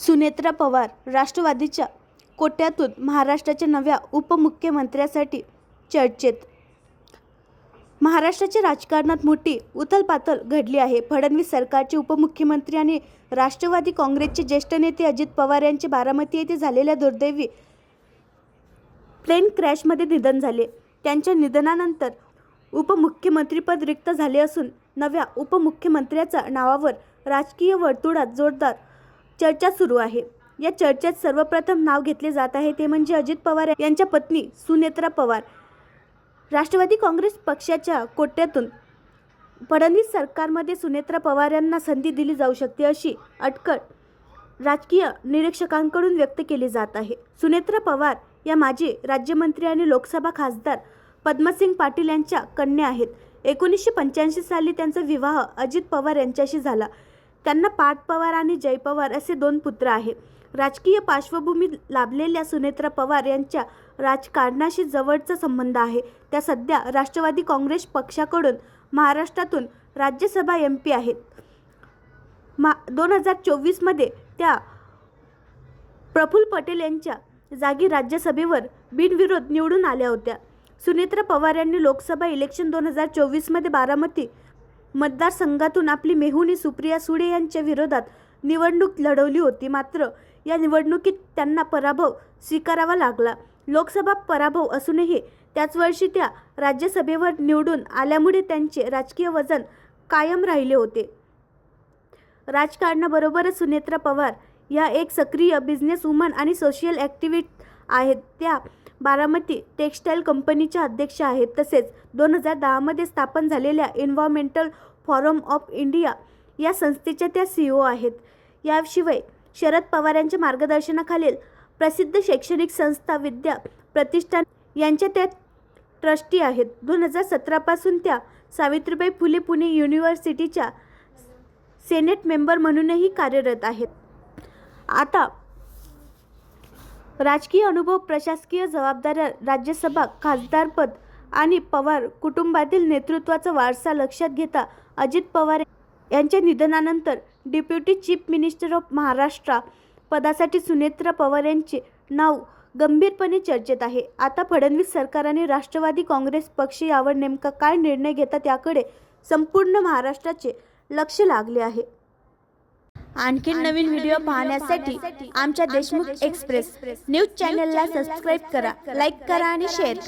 सुनेत्रा पवार राष्ट्रवादीच्या कोट्यातून महाराष्ट्राच्या नव्या उपमुख्यमंत्र्यासाठी चर्चेत। महाराष्ट्राच्या राजकारणात मोठी उथलपाथल घडली आहे। फडणवीस सरकारचे उपमुख्यमंत्री आणि राष्ट्रवादी काँग्रेसचे ज्येष्ठ नेते अजित पवार यांचे बारामती येथे झालेल्या दुर्दैवी प्लेन क्रॅशमध्ये निधन झाले। त्यांच्या निधनानंतर उपमुख्यमंत्रीपद रिक्त झाले असून नव्या उपमुख्यमंत्र्याच्या नावावर राजकीय वर्तुळात जोरदार चर्चा सुरू आहे। या चर्चेत सर्वप्रथम नाव घेतले जात आहे ते म्हणजे अजित पवार यांच्या पत्नी सुनेत्रा पवार। राष्ट्रवादी काँग्रेस पक्षाच्या कोट्यातून फडणवीस सरकारमध्ये सुनेत्रा पवार यांना संधी दिली जाऊ शकते अशी अटकळ राजकीय निरीक्षकांकडून व्यक्त केली जात आहे। सुनेत्रा पवार या माजी राज्यमंत्री आणि लोकसभा खासदार पद्मसिंग पाटील यांच्या कन्या आहेत। 1985 साली त्यांचा विवाह अजित पवार यांच्याशी झाला। त्यांना पार्थ पवार आणि जय पवार असे 2 पुत्र आहेत। राजकीय पार्श्वभूमी लाभलेल्या सुनेत्रा पवार यांच्या राजकारणाशी जवळचा संबंध आहे। त्या सध्या राष्ट्रवादी काँग्रेस पक्षाकडून महाराष्ट्रातून राज्यसभा MP आहेत। 2024 मध्ये त्या प्रफुल्ल पटेल यांच्या जागी राज्यसभेवर बिनविरोध निवडून आल्या होत्या। सुनेत्रा पवार यांनी लोकसभा इलेक्शन 2024 मध्ये बारामती मतदारसंघातून आपली मेहुणी सुप्रिया सुळे यांच्या विरोधात निवडणूक लढवली होती। मात्र या निवडणुकीत त्यांना पराभव स्वीकारावा लागला। लोकसभा पराभव असूनही त्याच वर्षी त्या राज्यसभेवर निवडून आल्यामुळे त्यांचे राजकीय वजन कायम राहिले होते। राजकारणाबरोबरच सुनेत्रा पवार या एक सक्रिय बिझनेसवुमन आणि सोशल ॲक्टिव्हिस्ट आहेत। त्या बारामती टेक्सटाईल कंपनीच्या अध्यक्ष आहेत। तसेच 2010 मध्ये स्थापन झालेल्या एन्व्हायरमेंटल फोरम ऑफ इंडिया या संस्थेच्या त्या CEO आहेत। याशिवाय शरद पवार यांच्या मार्गदर्शनाखालील प्रसिद्ध शैक्षणिक संस्था विद्या प्रतिष्ठान यांच्या त्या ट्रस्टी आहेत। 2017 पासून त्या सावित्रीबाई फुले पुणे युनिव्हर्सिटीच्या सेनेट मेंबर म्हणूनही कार्यरत आहेत। आता राजकीय अनुभव, प्रशासकीय जबाबदाऱ्या, राज्यसभा खासदारपद आणि पवार कुटुंबातील नेतृत्वाचा वारसा लक्षात घेता अजित पवार यांच्या निधनानंतर deputy chief minister of Maharashtra पदासाठी सुनेत्रा पवार यांचे नाव गंभीरपणे चर्चेत आहे। आता फडणवीस सरकार आणि राष्ट्रवादी काँग्रेस पक्ष यावर नेमका काय निर्णय घेतात याकडे संपूर्ण महाराष्ट्राचे लक्ष लागले आहे। आणखी नवीन व्हिडिओ पाहण्यासाठी आमच्या देशमुख एक्सप्रेस न्यूज चॅनलला सबस्क्राईब करा, लाईक करा आणि शेअर करा।